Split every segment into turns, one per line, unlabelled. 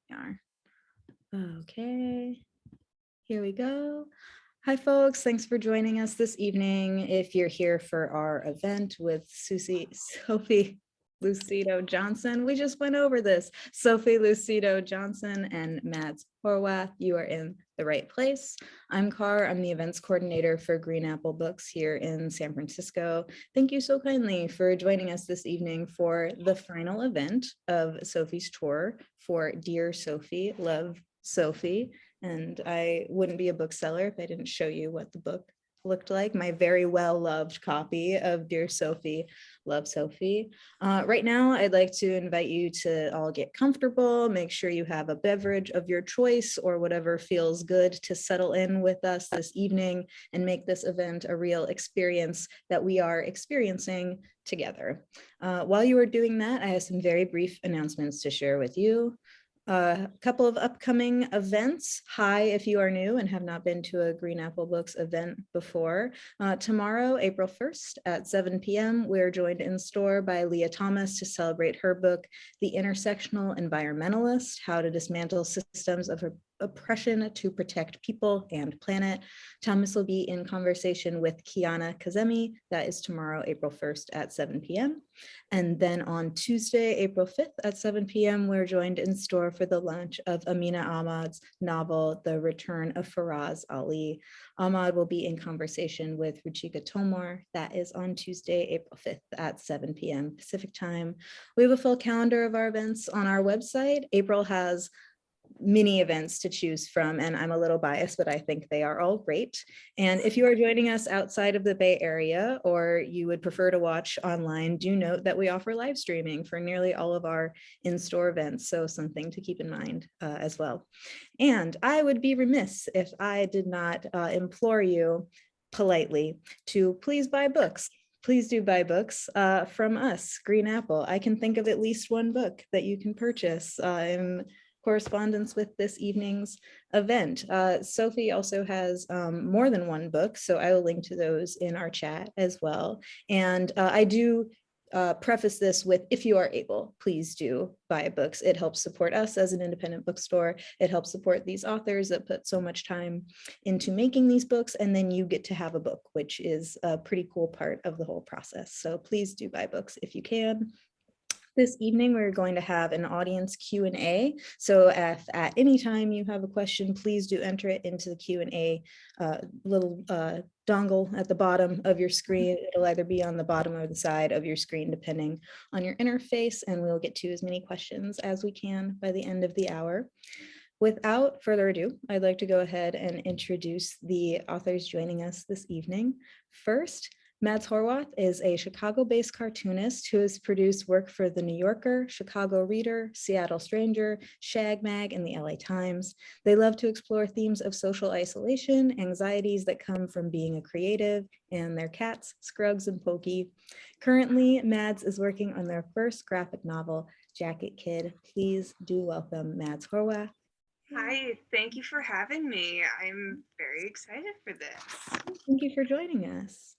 We are. Okay, here we go. Hi, folks. Thanks for joining us this evening. If you're here for our event with Sophie Lucido Johnson, we just went over this. Sophie Lucido Johnson and Mads Horwath, you are in the right place. I'm Car. I'm the events coordinator for Green Apple Books here in San Francisco. Thank you so kindly for joining us this evening for the final event of Sophie's tour for Dear Sophie, Love Sophie. And I wouldn't be a bookseller if I didn't show you what the book looked like, my very well-loved copy of Dear Sophie, Love Sophie. Right now, I'd like to invite you to all get comfortable, make sure you have a beverage of your choice or whatever feels good to settle in with us this evening and make this event a real experience that we are experiencing together. While you are doing that, I have some very brief announcements to share with you. A couple of upcoming events. Hi, if you are new and have not been to a Green Apple Books event before. Tomorrow, April 1st at 7 p.m., we're joined in store by Leah Thomas to celebrate her book, The Intersectional Environmentalist, How to Dismantle Systems of Oppression to Protect People and Planet. Thomas will be in conversation with Kiana Kazemi. That is tomorrow, April 1st at 7 p.m. And then on Tuesday, April 5th at 7 p.m., we're joined in store for the launch of Amina Ahmad's novel, The Return of Faraz Ali. Ahmad will be in conversation with Ruchika Tomar. That is on Tuesday, April 5th at 7 p.m. Pacific time. We have a full calendar of our events on our website. April has many events to choose from, and I'm a little biased, but I think they are all great. And if you are joining us outside of the Bay Area or you would prefer to watch online, do note that we offer live streaming for nearly all of our in-store events, so something to keep in mind as well. And I would be remiss if I did not implore you politely to please buy books. Please do buy books from us, Green Apple. I can think of at least one book that you can purchase in correspondence with this evening's event. Sophie also has more than one book, so I will link to those in our chat as well. And I do preface this with, if you are able, please do buy books. It helps support us as an independent bookstore. It helps support these authors that put so much time into making these books, and then you get to have a book, which is a pretty cool part of the whole process. So please do buy books if you can. This evening, we're going to have an audience Q&A. So if at any time you have a question, please do enter it into the Q&A little dongle at the bottom of your screen. It'll either be on the bottom or the side of your screen, depending on your interface, and we'll get to as many questions as we can by the end of the hour. Without further ado, I'd like to go ahead and introduce the authors joining us this evening. First, Mads Horwath is a Chicago-based cartoonist who has produced work for The New Yorker, Chicago Reader, Seattle Stranger, Shag Mag, and the LA Times. They love to explore themes of social isolation, anxieties that come from being a creative, and their cats, Scruggs and Pokey. Currently, Mads is working on their first graphic novel, Jacket Kid. Please do welcome Mads Horwath.
Hi, thank you for having me. I'm very excited for this.
Thank you for joining us.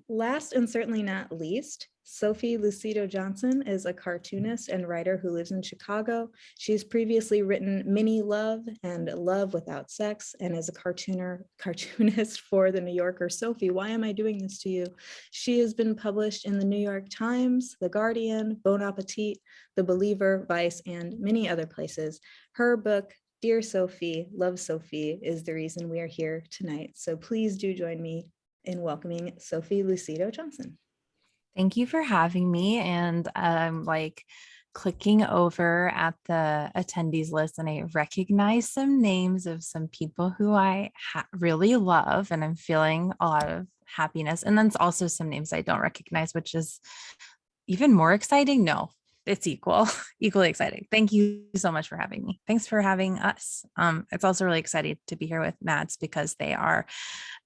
Last and certainly not least, Sophie Lucido Johnson is a cartoonist and writer who lives in Chicago. She's previously written Mini Love and Love Without Sex, and is a cartoonist for The New Yorker. Sophie, why am I doing this to you? She has been published in The New York Times, The Guardian, Bon Appetit, The Believer, Vice, and many other places. Her book, Dear Sophie, Love Sophie, is the reason we are here tonight. So please do join me in welcoming Sophie Lucido Johnson.
Thank you for having me. And I'm clicking over at the attendees list, and I recognize some names of some people who I really love, and I'm feeling a lot of happiness. And then also some names I don't recognize, which is even more exciting. No, it's equally exciting. Thank you so much for having me. Thanks for having us. It's also really exciting to be here with Mads because they are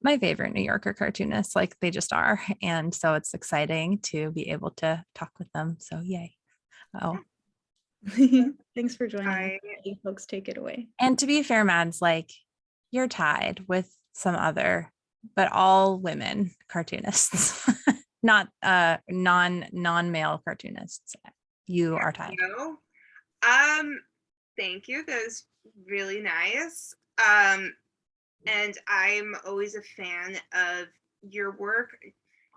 my favorite New Yorker cartoonists, like they just are. And so it's exciting to be able to talk with them. So yay. Oh,
thanks for joining. You folks take it away.
And to be fair, Mads, you're tied with some other, but all women cartoonists, not non-male cartoonists. You are tied.
Thank you. That was really nice. And I'm always a fan of your work,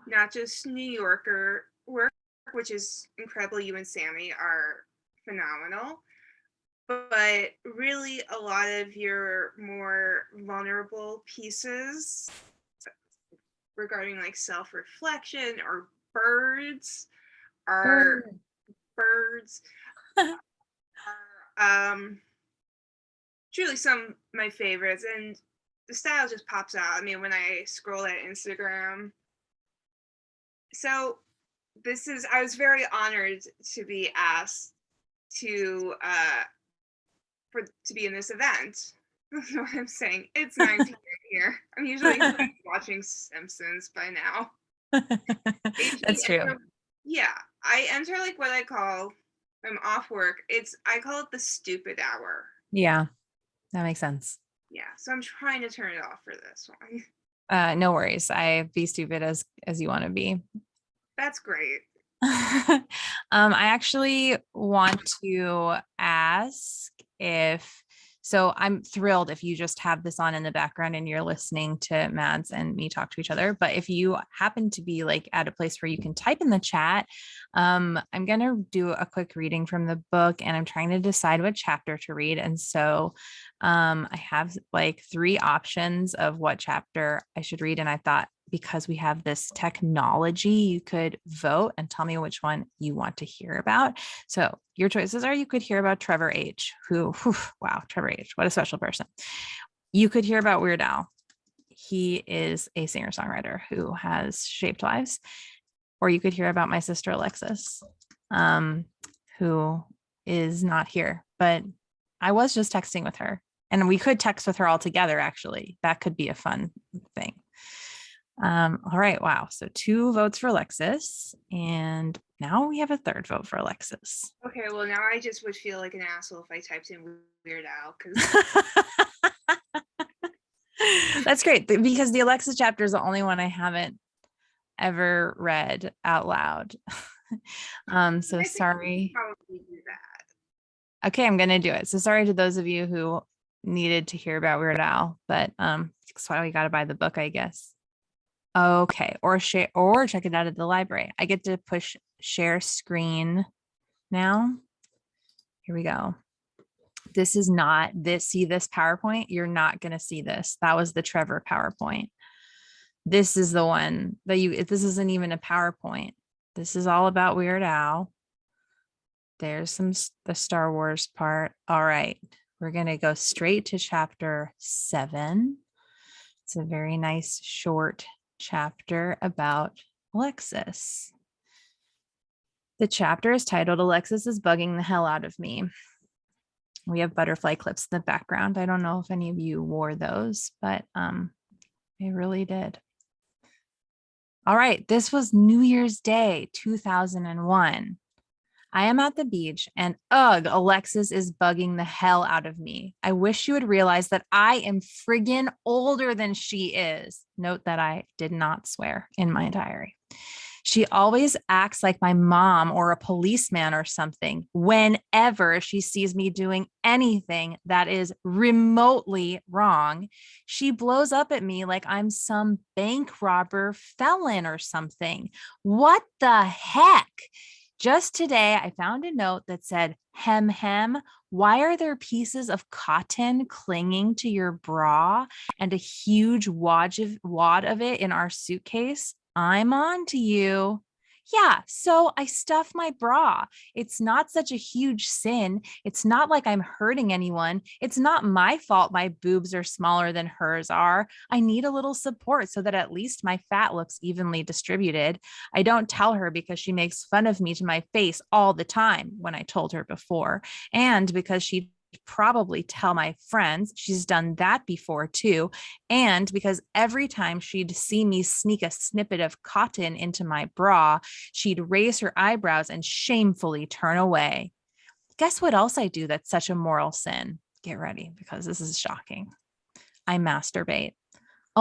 not just New Yorker work, which is incredible. You and Sammy are phenomenal, but really a lot of your more vulnerable pieces regarding like self-reflection or are birds are truly some of my favorites, and the style just pops out. I mean, when I scroll at Instagram. So I was very honored to be asked to be in this event. That's what I'm saying. It's 9 p.m. here. I'm usually watching Simpsons by now.
That's true.
Yeah, I enter like what I call, I'm off work. I call it the stupid hour.
Yeah, that makes sense.
Yeah, so I'm trying to turn it off for this one.
No worries. I be stupid as you want to be.
That's great.
I actually want to ask so I'm thrilled if you just have this on in the background and you're listening to Mads and me talk to each other. But if you happen to be like at a place where you can type in the chat, I'm going to do a quick reading from the book, and I'm trying to decide what chapter to read. And so I have like 3 options of what chapter I should read. And I thought, because we have this technology, you could vote and tell me which one you want to hear about. So your choices are: you could hear about Trevor H., wow, Trevor H., what a special person. You could hear about Weird Al. He is a singer-songwriter who has shaped lives. Or you could hear about my sister Alexis, who is not here, but I was just texting with her, and we could text with her all together. Actually, that could be a fun thing. All right. Wow. So 2 votes for Alexis, and now we have a 3rd vote for Alexis.
Okay, well now I just would feel like an asshole if I typed in Weird Al, because
That's great, because the Alexis chapter is the only one I haven't ever read out loud. So sorry.
Probably do that.
Okay, I'm gonna do it. So sorry to those of you who needed to hear about Weird Al, but that's why we got to buy the book, I guess. Okay, or share or check it out at the library. I get to push share screen now. Here we go. This is not this. See this PowerPoint? You're not going to see this. That was the Trevor PowerPoint. This is the one that this isn't even a PowerPoint. This is all about Weird Al. There's the Star Wars part. All right, we're going to go straight to chapter 7. It's a very nice short chapter about Alexis. The chapter is titled "Alexis is Bugging the Hell Out of Me." We have butterfly clips in the background. I don't know if any of you wore those, but I really did. All right, this was New Year's Day, 2001. I am at the beach, and Alexis is bugging the hell out of me. I wish you would realize that I am friggin' older than she is. Note that I did not swear in my diary. She always acts like my mom or a policeman or something whenever she sees me doing anything that is remotely wrong. She blows up at me like I'm some bank robber felon or something. What the heck? Just today, I found a note that said, "Hem, hem, why are there pieces of cotton clinging to your bra and a huge wad of it in our suitcase? I'm on to you." Yeah, so I stuff my bra. It's not such a huge sin. It's not like I'm hurting anyone. It's not my fault my boobs are smaller than hers are. I need a little support so that at least my fat looks evenly distributed. I don't tell her because she makes fun of me to my face all the time when I told her before, and because she'd probably tell my friends. She's done that before too. And because every time she'd see me sneak a snippet of cotton into my bra, she'd raise her eyebrows and shamefully turn away. Guess what else I do that's such a moral sin? Get ready, because this is shocking. I masturbate.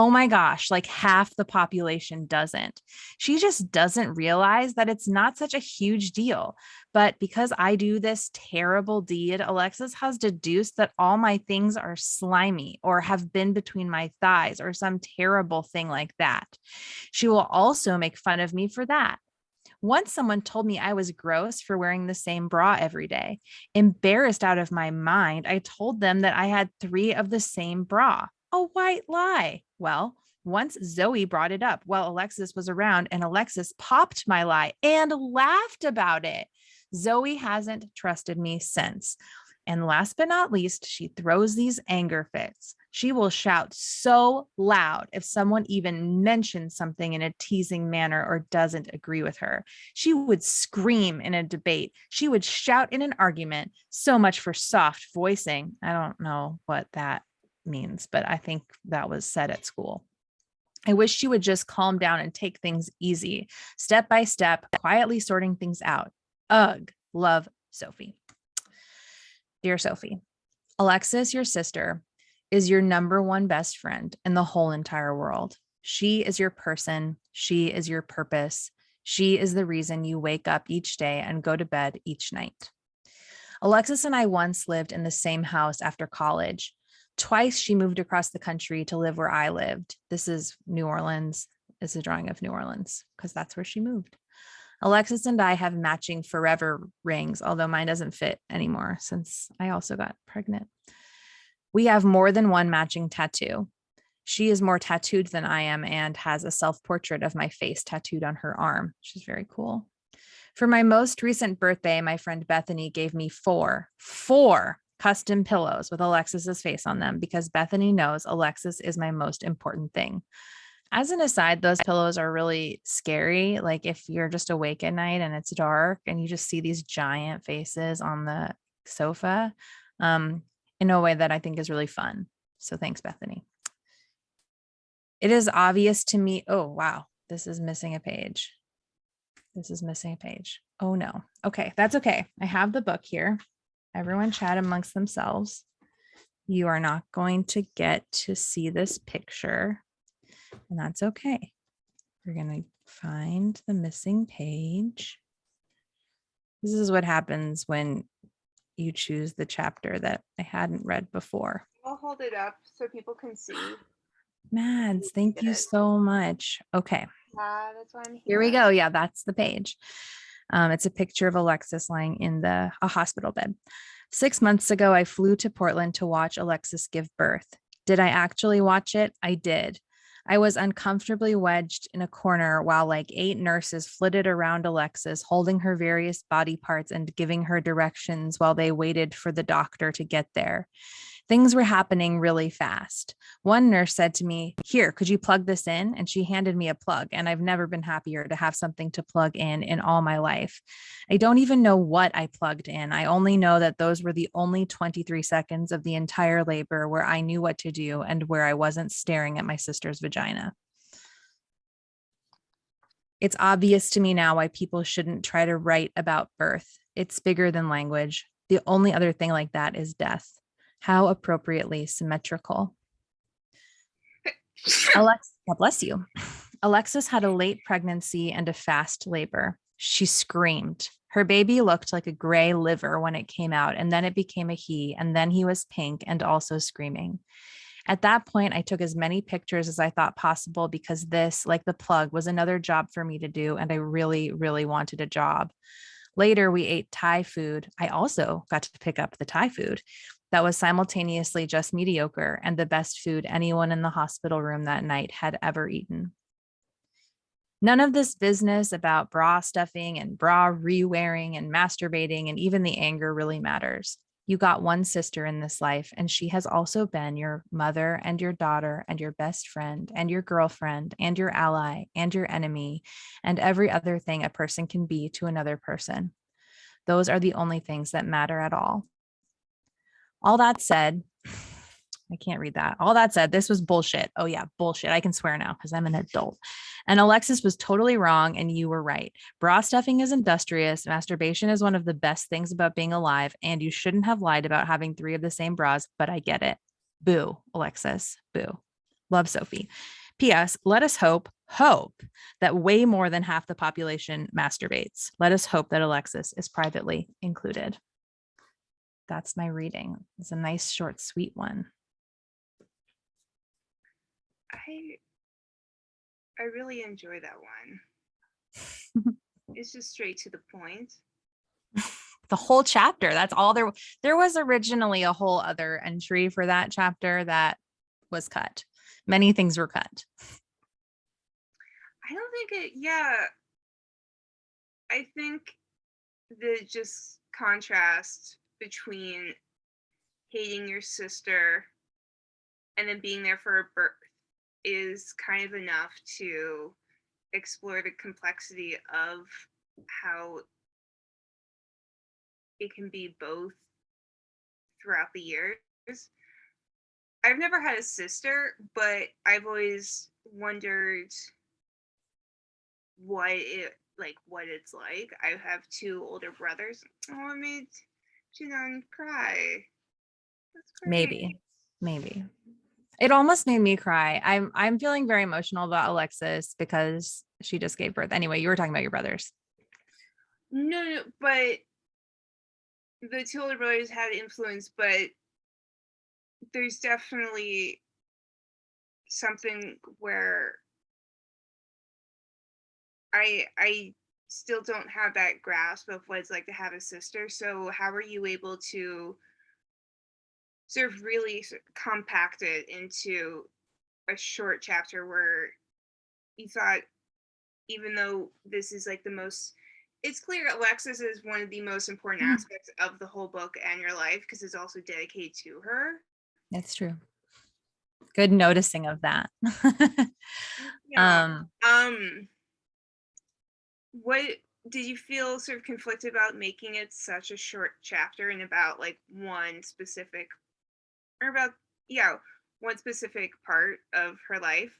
Oh my gosh, like half the population doesn't. She just doesn't realize that it's not such a huge deal. But because I do this terrible deed, Alexis has deduced that all my things are slimy or have been between my thighs or some terrible thing like that. She will also make fun of me for that. Once someone told me I was gross for wearing the same bra every day. Embarrassed out of my mind, I told them that I had 3 of the same bra. A white lie. Well, once Zoe brought it up while Alexis was around, and Alexis popped my lie and laughed about it. Zoe hasn't trusted me since. And last but not least, she throws these anger fits. She will shout so loud if someone even mentions something in a teasing manner or doesn't agree with her. She would scream in a debate. She would shout in an argument. So much for soft voicing. I don't know what that means, but I think that was said at school. I wish she would just calm down and take things easy, step by step, quietly sorting things out. Ugh, love, Sophie. Dear Sophie, Alexis, your sister, is your number one best friend in the whole entire world. She is your person. She is your purpose. She is the reason you wake up each day and go to bed each night. Alexis and I once lived in the same house after college. Twice she moved across the country to live where I lived. This is New Orleans. It's a drawing of New Orleans because that's where she moved. Alexis and I have matching forever rings, although mine doesn't fit anymore since I also got pregnant. We have more than one matching tattoo. She is more tattooed than I am and has a self-portrait of my face tattooed on her arm. She's very cool. For my most recent birthday, my friend Bethany gave me four custom pillows with Alexis's face on them because Bethany knows Alexis is my most important thing. As an aside, those pillows are really scary. Like if you're just awake at night and it's dark and you just see these giant faces on the sofa, in a way that I think is really fun. So thanks, Bethany. It is obvious to me. Oh, wow. This is missing a page. This is missing a page. Oh no. Okay, that's okay. I have the book here. Everyone chat amongst themselves. You are not going to get to see this picture. And that's okay. We're going to find the missing page. This is what happens when you choose the chapter that I hadn't read before.
I'll hold it up so people can see.
Mads, thank you so much. Okay.
Yeah, that's why I'm here.
Here we go. Yeah, that's the page. It's a picture of Alexis lying in a hospital bed. 6 months ago, I flew to Portland to watch Alexis give birth. Did I actually watch it? I did. I was uncomfortably wedged in a corner while like 8 nurses flitted around Alexis, holding her various body parts and giving her directions while they waited for the doctor to get there. Things were happening really fast. One nurse said to me, "Here, could you plug this in?" And she handed me a plug, and I've never been happier to have something to plug in all my life. I don't even know what I plugged in. I only know that those were the only 23 seconds of the entire labor where I knew what to do and where I wasn't staring at my sister's vagina. It's obvious to me now why people shouldn't try to write about birth. It's bigger than language. The only other thing like that is death. How appropriately symmetrical. Alexis, God bless you. Alexis had a late pregnancy and a fast labor. She screamed. Her baby looked like a gray liver when it came out, and then it became a he, and then he was pink and also screaming. At that point, I took as many pictures as I thought possible because this, like the plug, was another job for me to do, and I really, really wanted a job. Later, we ate Thai food. I also got to pick up the Thai food that was simultaneously just mediocre and the best food anyone in the hospital room that night had ever eaten. None of this business about bra stuffing and bra re-wearing and masturbating and even the anger really matters. You got one sister in this life, and she has also been your mother and your daughter and your best friend and your girlfriend and your ally and your enemy and every other thing a person can be to another person. Those are the only things that matter at all. All that said, I can't read that. All that said, this was bullshit. Oh yeah, bullshit. I can swear now because I'm an adult. And Alexis was totally wrong and you were right. Bra stuffing is industrious. Masturbation is one of the best things about being alive, and you shouldn't have lied about having 3 of the same bras, but I get it. Boo, Alexis, boo. Love, Sophie. P.S. Let us hope that way more than half the population masturbates. Let us hope that Alexis is privately included. That's my reading. It's a nice, short, sweet one.
I really enjoy that one. It's just straight to the point.
The whole chapter. That's all there was originally a whole other entry for that chapter that was cut. Many things were cut.
I don't think it, yeah. I think the just contrast between hating your sister and then being there for her birth is kind of enough to explore the complexity of how it can be both throughout the years. I've never had a sister, but I've always wondered what it's like. I have 2 older brothers. Oh, it made Janon cry. That's great.
Maybe it almost made me cry. I'm feeling very emotional about Alexis because she just gave birth. Anyway, you were talking about your brothers.
No, but the 2 older brothers had influence, but there's definitely something where I still don't have that grasp of what it's like to have a sister. So how are you able to sort of really compact it into a short chapter where you thought, even though this is like the most, it's clear Alexis is one of the most important aspects of the whole book and your life because it's also dedicated to her.
That's true. Good noticing of that.
Yeah. What did you feel sort of conflicted about making it such a short chapter and about like one specific one specific part of her life?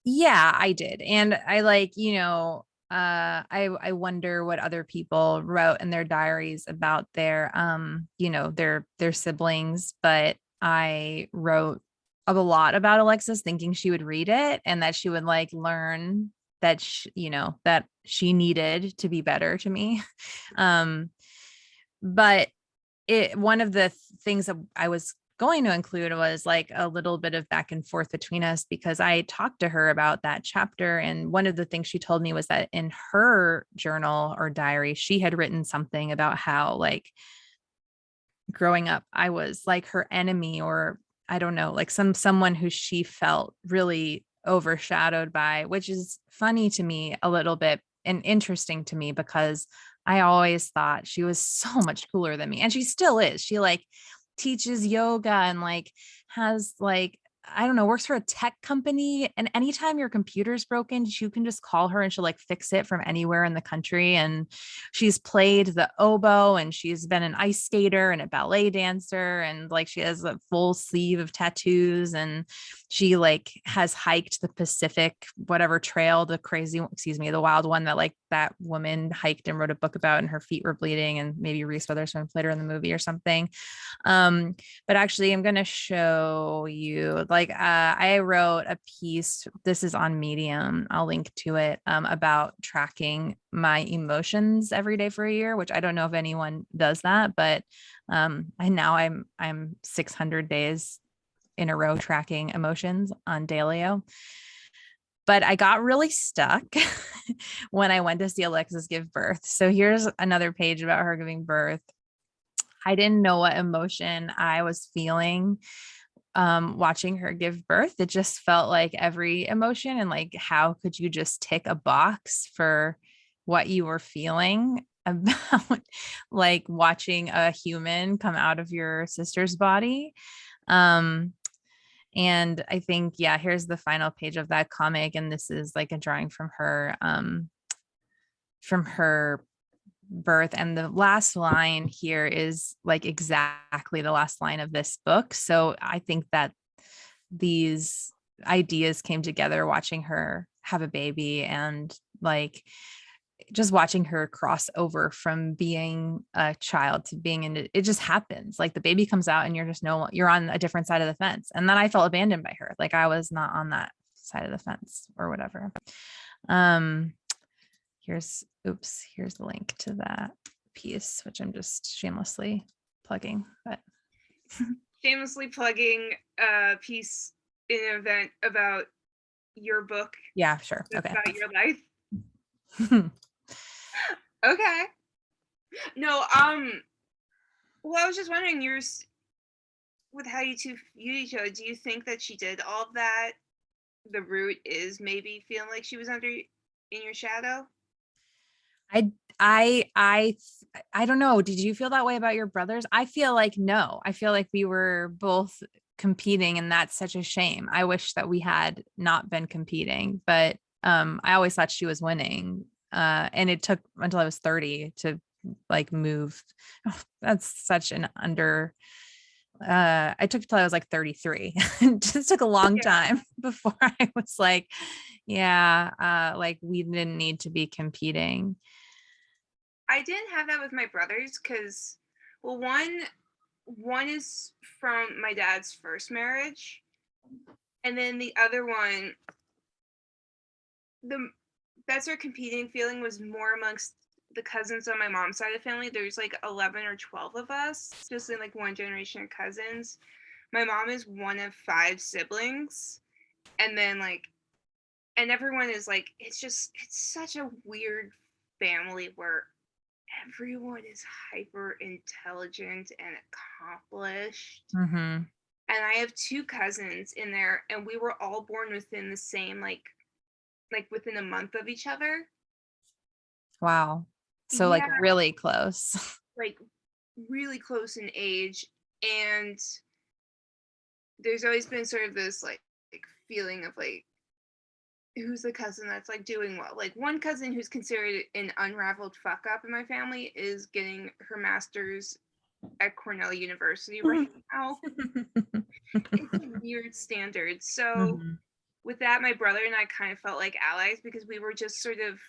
Yeah, I did. And I I wonder what other people wrote in their diaries about their their siblings, but I wrote a lot about Alexis thinking she would read it and that she would like learn that that she needed to be better to me. But one of the things that I was going to include was like a little bit of back and forth between us because I talked to her about that chapter. And one of the things she told me was that in her journal or diary, she had written something about how like growing up, I was like her enemy, or I don't know, like someone who she felt really overshadowed by, which is funny to me a little bit and interesting to me because I always thought she was so much cooler than me. And she still is. She like teaches yoga and like has like, I don't know, works for a tech company. And anytime your computer's broken, you can just call her and she'll like fix it from anywhere in the country. And she's played the oboe and she's been an ice skater and a ballet dancer. And like she has a full sleeve of tattoos and she like has hiked the Pacific, whatever trail, the wild one that like that woman hiked and wrote a book about and her feet were bleeding and maybe Reese Witherspoon played her in the movie or something. But actually I'm going to show you I wrote a piece, this is on Medium, I'll link to it, about tracking my emotions every day for a year, which I don't know if anyone does that, but and now I'm 600 days in a row tracking emotions on Dailyo. But I got really stuck when I went to see Alexis give birth. So here's another page about her giving birth. I didn't know what emotion I was feeling watching her give birth. It just felt like every emotion, and like how could you just tick a box for what you were feeling about like watching a human come out of your sister's body. And I think, yeah, here's the final page of that comic, and this is like a drawing from her birth, and the last line here is like exactly the last line of this book. So I think that these ideas came together watching her have a baby, and like just watching her cross over from being a child to being in it just happens. Like the baby comes out and you're on a different side of the fence. And then I felt abandoned by her. Like I was not on that side of the fence or whatever. Here's the link to that piece, which I'm just shamelessly plugging, but
Shamelessly plugging a piece in an event about your book.
yeah, sure.
That's
Okay.
about your life. Okay. No, well, I was just wondering, with how you two viewed each other, do you think that she did all of that? The root is maybe feeling like she was in your shadow?
I I I I don't know. Did you feel that way about your brothers? I feel like no. I feel like we were both competing, and that's such a shame. I wish that we had not been competing, but I always thought she was winning. And it took until I was 30 to like move. Oh, that's such an under I took till I was like 33. It just took a long
Yeah.
time before I was like, yeah, like we didn't need to be competing.
I didn't have that with my brothers because, well, one is from my dad's first marriage, and then the other one, the that's our competing feeling was more amongst the cousins on my mom's side of the family. There's like 11 or 12 of us, just in like one generation of cousins. My mom is one of 5 siblings, and then like, and everyone is like, it's such a weird family where everyone is hyper intelligent and accomplished.
Mm-hmm.
And I have 2 cousins in there, and we were all born within the same like within a month of each other.
Wow. So like
Yeah,
really close.
like really close in age. And there's always been sort of this like feeling of like, who's the cousin that's like doing well? Like one cousin who's considered an unraveled fuck up in my family is getting her master's at Cornell University right now. It's a weird standard. So
Mhm.
with that, my brother and I kind of felt like allies because we were just sort of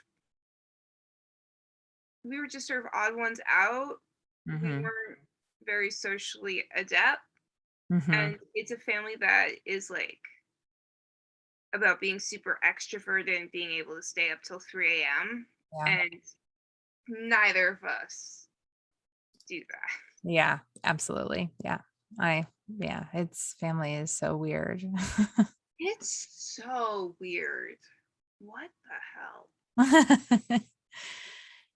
odd ones out. We
Mhm.
weren't very socially adept.
Mhm.
And it's a family that is like about being super extroverted and being able to stay up till 3 a.m.
Yeah.
And neither of us do that.
Yeah, absolutely. Yeah. It's family is so weird.
It's so weird. What the hell?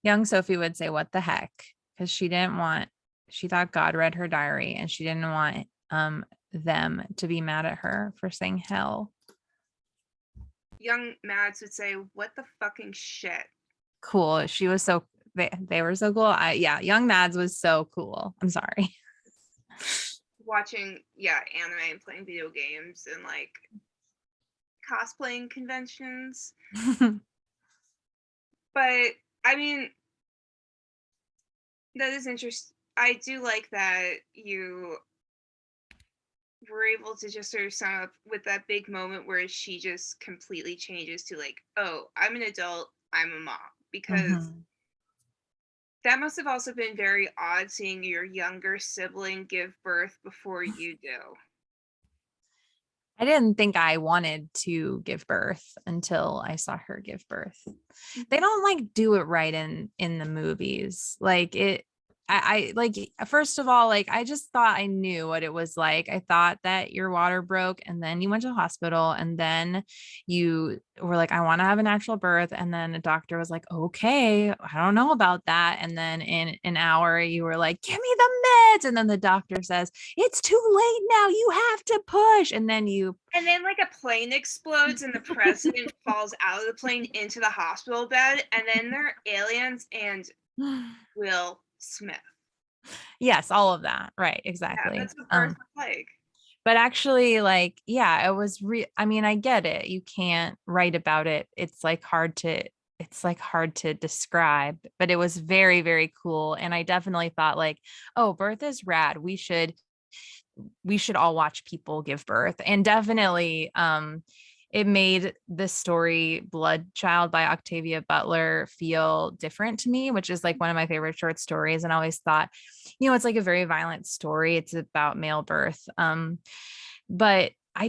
Young Sophie would say, "What the heck?" Because she thought God read her diary and she didn't want them to be mad at her for saying hell.
Young Mads would say, "What the fucking shit?"
Cool. She was so they were so cool. Young Mads was so cool. I'm sorry.
Watching, anime and playing video games and like cosplaying conventions. But I mean, that is interesting. I do like that you were able to just sort of sum up with that big moment where she just completely changes to like, oh, I'm an adult, I'm a mom. Because
Mhm.
that must have also been very odd seeing your younger sibling give birth before you do.
I didn't think I wanted to give birth until I saw her give birth. They don't like do it right in the movies. Like it I like first of all, like I just thought I knew what it was like. I thought that your water broke and then you went to the hospital and then you were like, I want to have a natural birth. And then a doctor was like, okay, I don't know about that. And then in an hour, you were like, give me the meds. And then the doctor says, it's too late now. You have to push. And then you
And then like a plane explodes and the president falls out of the plane into the hospital bed, and then they're aliens and Will Smith.
yes, all of that. Right.
Yeah,
Exactly.
that's what birth was like.
But actually, like, yeah, it was I mean, I get it. You can't write about it. It's like hard to describe, but it was very, very cool. And I definitely thought like, oh, birth is rad. We should all watch people give birth. And definitely it made the story Blood Child by Octavia Butler feel different to me, which is like one of my favorite short stories. And I always thought, it's like a very violent story. It's about male birth. But I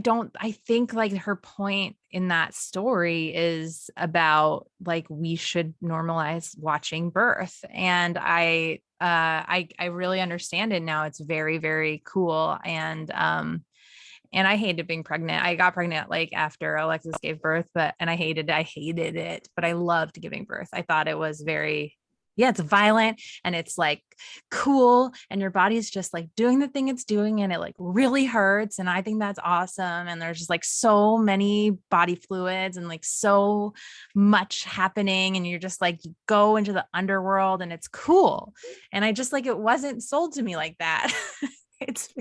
think like her point in that story is about like we should normalize watching birth. And I really understand it now. It's very, very cool. And I hated being pregnant. I got pregnant like after Alexis gave birth, and I hated it, but I loved giving birth. I thought it was it's violent and it's like cool. And your body's just like doing the thing it's doing. And it like really hurts. And I think that's awesome. And there's just like so many body fluids and like so much happening. And you're just like, you go into the underworld and it's cool. And I just like, it wasn't sold to me like that. it's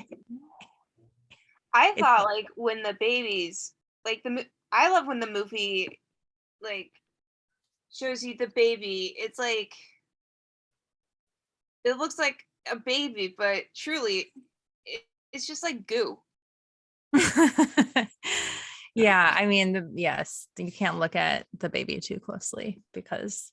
I
It's
thought like when the babies, like I love when the movie like shows you the baby. It's like it looks like a baby, but truly, it's just like goo.
Yeah, I mean, yes, you can't look at the baby too closely because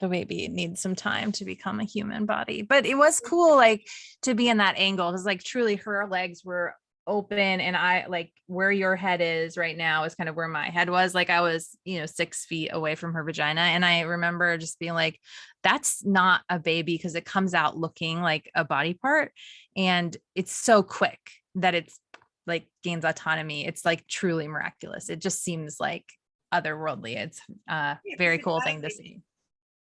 the baby needs some time to become a human body. But it was cool, like to be in that angle because, like, truly, her legs were open, and I like where your head is right now is kind of where my head was. Like I was, 6 feet away from her vagina, and I remember just being like, "That's not a baby," because it comes out looking like a body part, and it's so quick that it's like gains autonomy. It's like truly miraculous. It just seems like otherworldly. It's a very cool thing to see.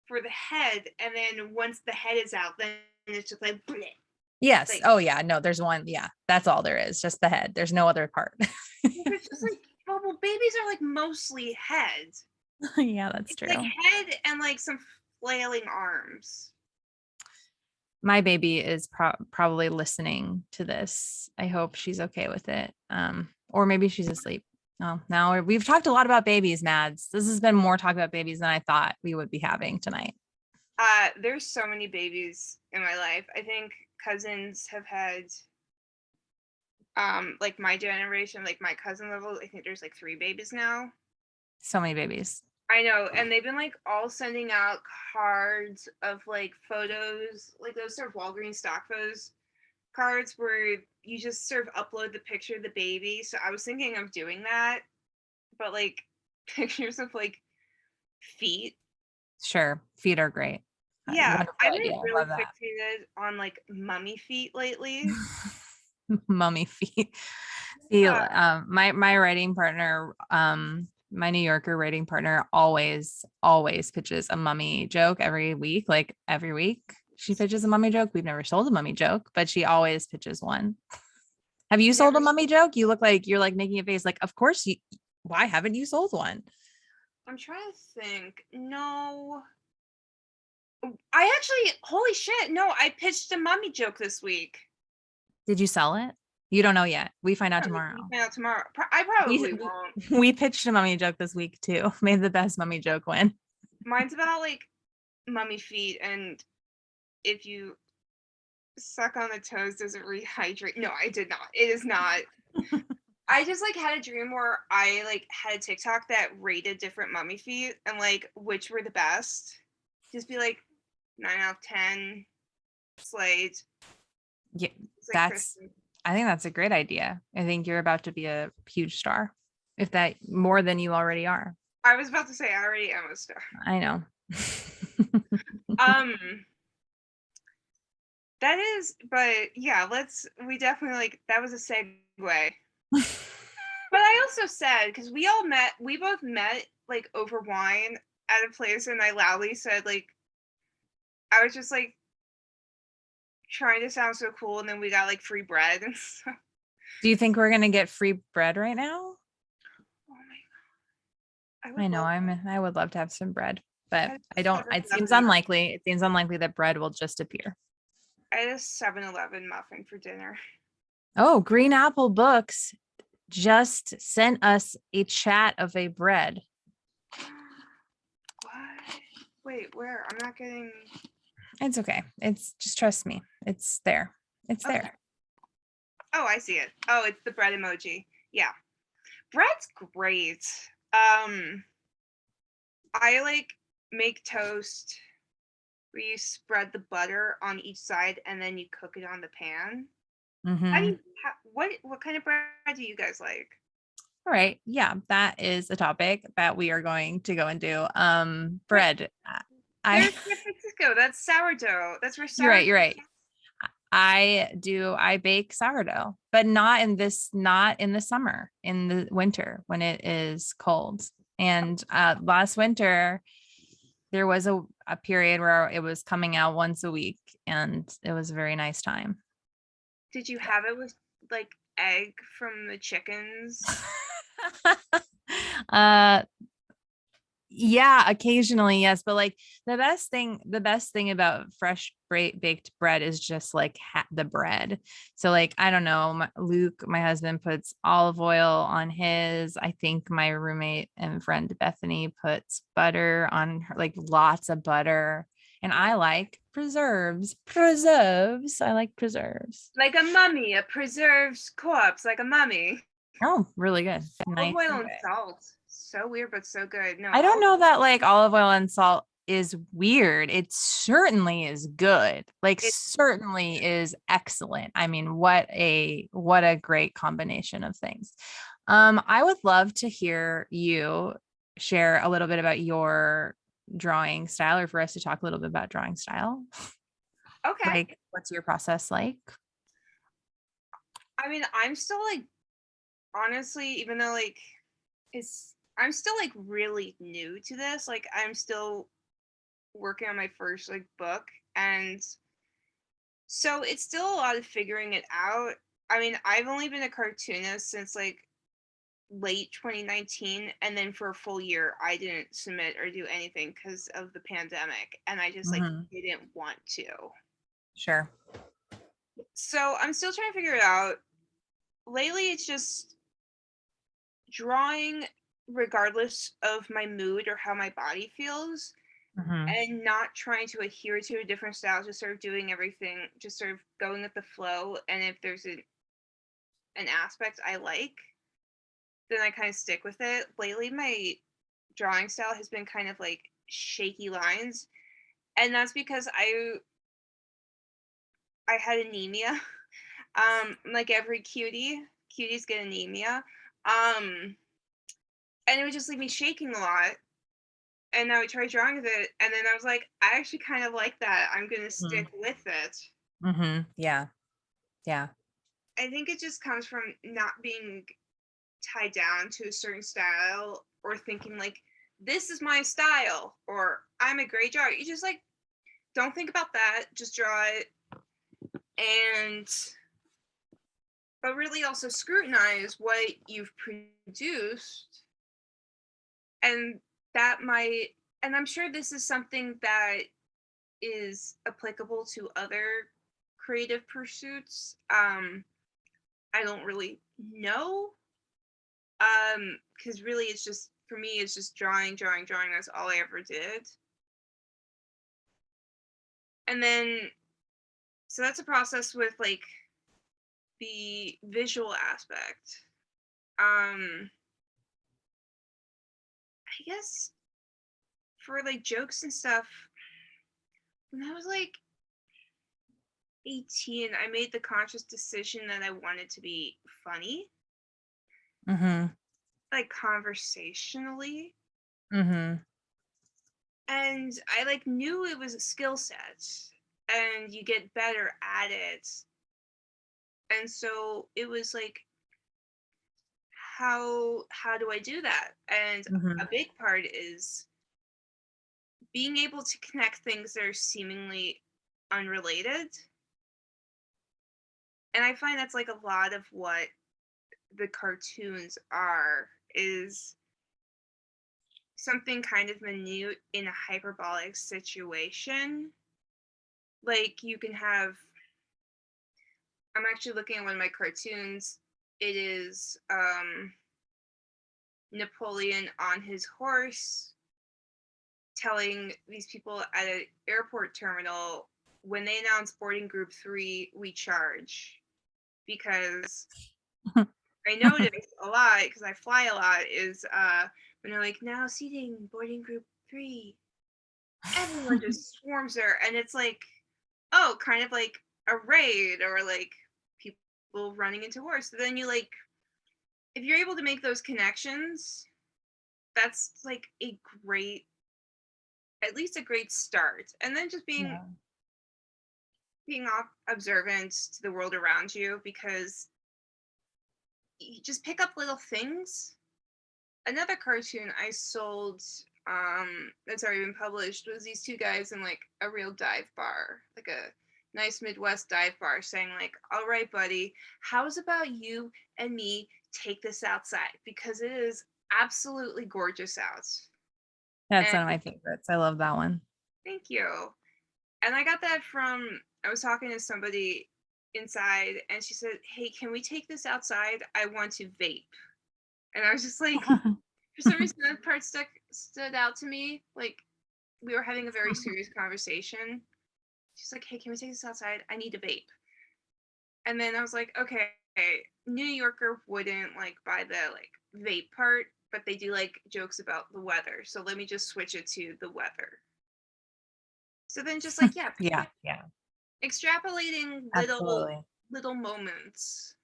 For the head, and then once the head is out, then it's just like bleh.
Yes.
Like,
Oh yeah. No, there's one. Yeah. That's all there is. Just the head. There's no other part.
it's just like, well, babies are like mostly head.
Yeah, that's
It's
true.
like head and like some flailing arms.
My baby is probably listening to this. I hope she's okay with it. Or maybe she's asleep. Oh, now we've talked a lot about babies, Mads. This has been more talk about babies than I thought we would be having tonight.
There's so many babies in my life. I think cousins have had like my generation, like my cousin level, I think there's like 3 babies now.
So many babies.
I know, and they've been like all sending out cards of like photos, like those sort of Walgreens stock photos cards where you just sort of upload the picture of the baby. So I was thinking of doing that, but like pictures of like feet.
Sure. Feet are great.
Yeah,
Wonderful
I've
idea.
been really
Love that.
fixated on like mummy feet lately.
Mummy feet. See,
Yeah.
my writing partner, my New Yorker writing partner always pitches a mummy joke every week. Like every week she pitches a mummy joke. We've never sold a mummy joke, but she always pitches one. Have you sold a mummy joke? You look like you're like making a face like, of course you, why haven't you sold one?
I'm trying to think. No. I actually, holy shit, no, I pitched a mummy joke this week.
Did you sell it? You don't know yet. We find out
Yeah,
tomorrow.
we find out tomorrow. I probably
We,
won't.
we pitched a mummy joke this week too. Made the best mummy joke win.
Mine's about like mummy feet, and if you suck on the toes, does it rehydrate? No, I did not. It is not. I just like had a dream where I like had a TikTok that rated different mummy feet and like which were the best. Just be like 9 out of 10, Slade.
Yeah,
It's like
that's
Kristen.
I think that's a great idea. I think you're about to be a huge star, if that more than you already are.
I was about to say I already am a star.
I know.
Um, that is, but yeah, we definitely like, that was a segue. But I also said, because we both met like over wine at a place, and I loudly said, like, I was just like trying to sound so cool, and then we got like free bread and stuff.
Do you think we're gonna get free bread right now?
Oh my God.
I know. I would love to have some bread, but
I
I don't.
had a
It seems
7-Eleven
unlikely. It seems unlikely that bread will just appear.
I had a 7-Eleven muffin for dinner.
Oh, Green Apple Books just sent us a chat of a bread.
What? Wait, where? I'm not getting.
It's okay. It's just trust me. It's there. It's
Okay.
there.
Oh, I see it. Oh, it's the bread emoji. Yeah. Bread's great. I like make toast where you spread the butter on each side and then you cook it on the pan. How do
Mhm.
you what kind of bread do you guys like?
All right. Yeah, that is a topic that we are going to go into.
Wait,
Bread. I
there's San Francisco. That's sourdough. That's where
You're right,
sourdough.
you're right. I bake sourdough, but not in the summer, in the winter when it is cold. And last winter there was a period where it was coming out once a week and it was a very nice time.
Did you have it with like egg from the chickens?
uh Yeah, occasionally, yes, but like the best thing about fresh baked bread is just like the bread. So like I don't know, Luke, my husband, puts olive oil on his. I think my roommate and friend Bethany puts butter on her, like lots of butter. And I like preserves. Preserves. I like preserves.
Like a mummy, a preserved corpse, like a mummy.
Oh, really good.
Olive
Nice.
oil and salt. So weird, but so good. No,
I don't know that like olive oil and salt is weird. It certainly is good. Like
it,
certainly is excellent. I mean, what a great combination of things. I would love to hear you share a little bit about your drawing style, or for us to talk a little bit about drawing style.
okay.
Like, what's your process like?
I mean, I'm still like honestly, even though like I'm still like really new to this. Like I'm still working on my first like book, and so it's still a lot of figuring it out. I mean, I've only been a cartoonist since like late 2019, and then for a full year I didn't submit or do anything because of the pandemic, and I just like
Mhm.
didn't want to.
Sure.
So I'm still trying to figure it out. Lately it's just drawing regardless of my mood or how my body feels,
Mhm.
and not trying to adhere to a different style, just sort of doing everything, just sort of going with the flow. And if there's an aspect I like, then I kind of stick with it. Lately my drawing style has been kind of like shaky lines, and that's because I had anemia. Like every cuties get anemia. Um, and it would just leave me shaking a lot. And I would try drawing with it, and then I was like, I actually kind of like that. I'm gonna
Mhm.
stick with it.
Mhm. Yeah. Yeah.
I think it just comes from not being tied down to a certain style or thinking like this is my style or I'm a great drawer. You just like don't think about that. Just draw it, and but really also scrutinize what you've produced, and that might, and I'm sure this is something that is applicable to other creative pursuits. I don't really know. Because really it's just for me it's just drawing. That's all I ever did. And then so that's a process with like the visual aspect. I guess for like jokes and stuff, when I was like 18, I made the conscious decision that I wanted to be funny,
Mhm.
like conversationally.
Mhm.
And I like knew it was a skill set and you get better at it. And so it was like how do I do that? And a
Mhm.
big part is being able to connect things that are seemingly unrelated. And I find that's like a lot of what the cartoons are, is something kind of minute in a hyperbolic situation. Like you can have, I'm actually looking at one of my cartoons. It is Napoleon on his horse telling these people at an airport terminal, when they announce boarding group 3, we charge, because I noticed a lot because I fly a lot is when they're like, now seating boarding group 3, everyone just swarms there, and it's like, oh, kind of like a raid or like people running into war. So then you like, if you're able to make those connections, that's like a great, at least a great start. And then just being
Yeah.
observant to the world around you, because you just pick up little things. Another cartoon I sold that's already been published was these two guys in like a real dive bar, like a nice Midwest dive bar, saying like, all right, buddy, how's about you and me take this outside, because it is absolutely gorgeous out.
That's
And
one of my favorites. I love that one.
thank you. And I got that from, I was talking to somebody inside and she said, hey, can we take this outside? I want to vape. And I was just like, for some reason that part stood out to me. Like, we were having a very serious conversation. She's like, hey, can we take this outside? I need to vape. And then I was like, okay, New Yorker wouldn't like buy the like vape part, but they do like jokes about the weather. So let me just switch it to the weather. So then just like, yeah,
Yeah, yeah,
extrapolating
absolutely.
little moments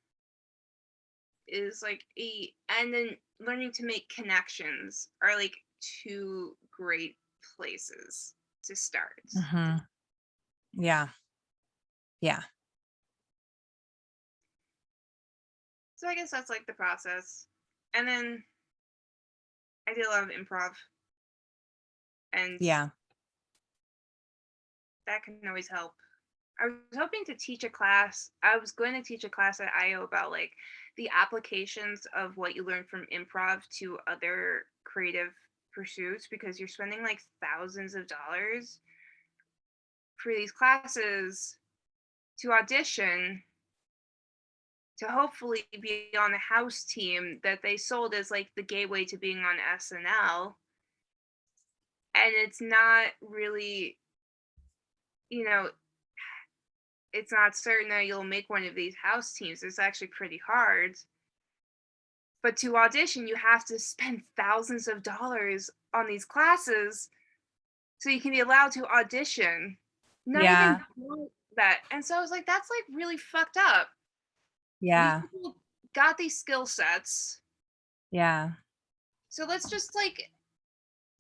is like and then learning to make connections are like two great places to start.
Hmm. Yeah, yeah,
So I guess that's like the process. And then I did a lot of improv, and
yeah.
that can always help. I was hoping to teach a class. I was going to teach a class at IO about like the applications of what you learn from improv to other creative pursuits, because you're spending like thousands of dollars for these classes to audition to hopefully be on a house team that they sold as like the gateway to being on SNL. And it's not really, you know, it's not certain that you'll make one of these house teams. It's actually pretty hard. But to audition, you have to spend thousands of dollars on these classes so you can be allowed to audition. Not even
Yeah,
that. And so I was like, that's like really fucked up. These
yeah,
people got these skill sets.
yeah.
So let's just like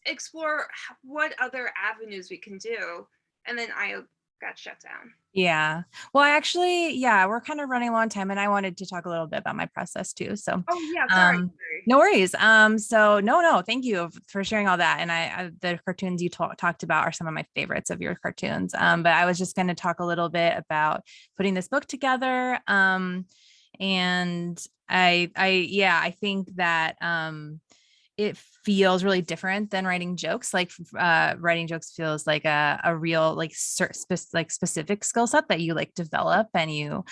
explore what other avenues we can do. And then I got shut down.
Yeah. Well, I actually, yeah, we're kind of running a long time and I wanted to talk a little bit about my process too. So,
Oh yeah, sorry.
no worries. So no, thank you for sharing all that. And the cartoons you talked about are some of my favorites of your cartoons. But I was just going to talk a little bit about putting this book together. And yeah, I think that, it feels really different than writing jokes. Like writing jokes feels like a real like specific skill set that you like develop and you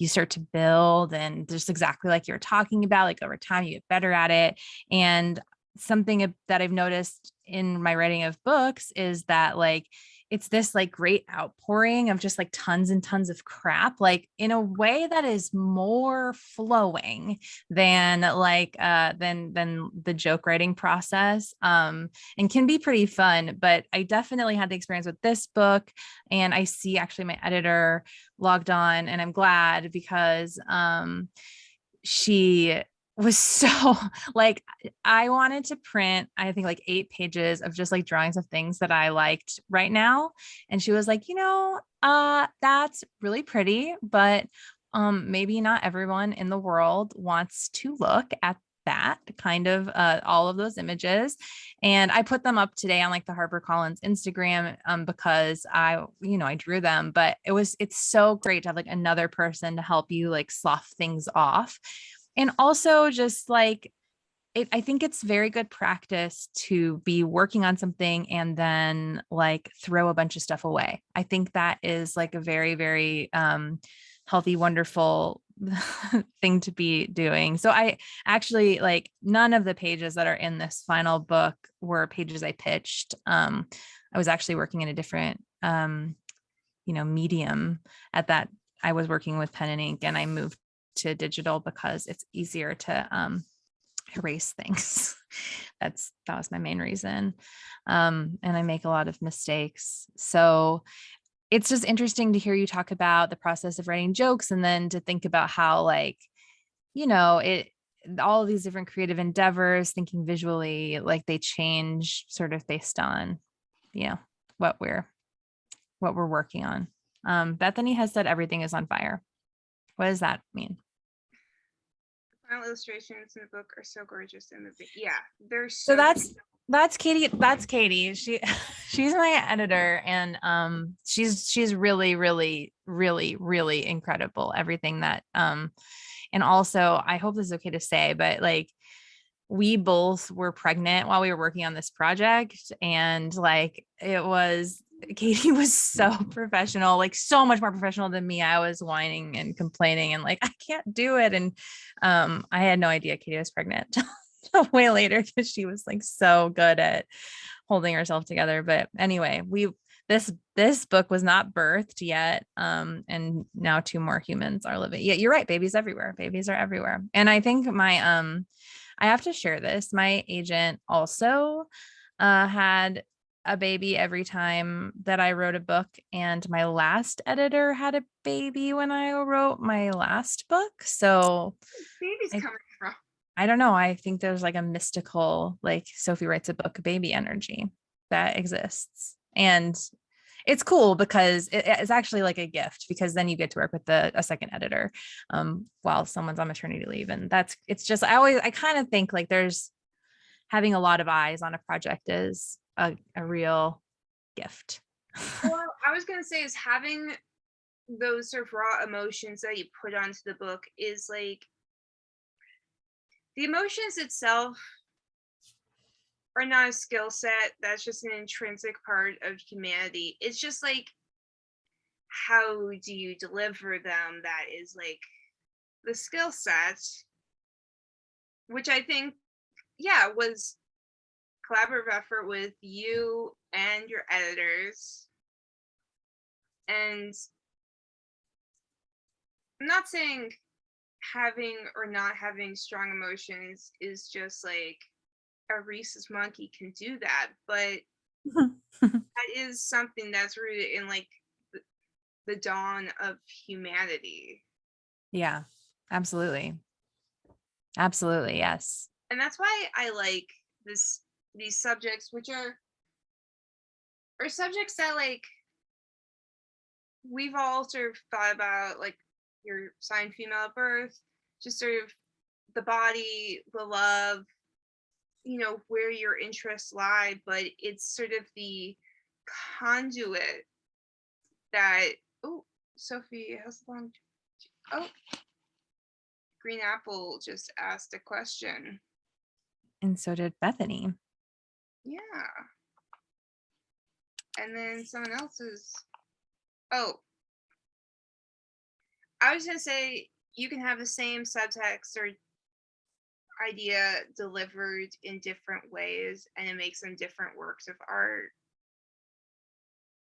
start to build, and just exactly like you're talking about, like over time you get better at it. And something that I've noticed in my writing of books is that like it's this like great outpouring of just like tons and tons of crap, like in a way that is more flowing than like than the joke writing process, and can be pretty fun. But I definitely had the experience with this book, and I see actually my editor logged on, and I'm glad because she was so like, I wanted to print, I think like 8 pages of just like drawings of things that I liked right now. And she was like, that's really pretty, but maybe not everyone in the world wants to look at that kind of all of those images. And I put them up today on like the HarperCollins Instagram, because I drew them, but it's so great to have like another person to help you like slough things off. And also just like I think it's very good practice to be working on something and then like throw a bunch of stuff away. I think that is like a very, very healthy, wonderful thing to be doing. So I actually like none of the pages that are in this final book were pages I pitched. I was actually working in a different medium at that. I was working with pen and ink, and I moved to digital because it's easier to erase things. That was my main reason. And I make a lot of mistakes. So it's just interesting to hear you talk about the process of writing jokes, and then to think about how, like, all of these different creative endeavors, thinking visually, like they change sort of based on, what we're working on. Bethany has said everything is on fire. What does that mean?
Final illustrations in the book are so gorgeous in the yeah, they're
So
so
that's Katie. That's Katie. She's my editor, and she's really, really, really, really incredible. Everything that and also, I hope this is okay to say, but like, we both were pregnant while we were working on this project, and like, Katie was so professional, like so much more professional than me. I was whining and complaining and like, I can't do it. And I had no idea Katie was pregnant way later, because she was like so good at holding herself together. But anyway, this book was not birthed yet. And now 2 more humans are living. Yeah, you're right. Babies everywhere. Babies are everywhere. And I think I have to share this. My agent also had a baby every time that I wrote a book. And my last editor had a baby when I wrote my last book. So
babies coming from.
I don't know. I think there's like a mystical, like, Sophie writes a book, baby energy that exists. And it's cool because it's actually like a gift, because then you get to work with a second editor while someone's on maternity leave. And I kind of think like there's having a lot of eyes on a project is a real gift.
Well, I was going to say is having those sort of raw emotions that you put onto the book is like, the emotions itself are not a skill set. That's just an intrinsic part of humanity. It's just like, how do you deliver them? That is like the skill set, which I think, was collaborative effort with you and your editors. And I'm not saying having or not having strong emotions is just like a rhesus monkey can do that, but that is something that's rooted in like the dawn of humanity.
Yeah, absolutely. Absolutely. Yes.
And that's why I like these subjects, which are subjects that like we've all sort of thought about, like your sign female at birth, just sort of the body, the love, where your interests lie, but it's sort of the conduit that, Sophie has long, Green Apple just asked a question.
And so did Bethany.
Yeah. And then someone else's, I was gonna say, you can have the same subtext or idea delivered in different ways, and it makes them different works of art.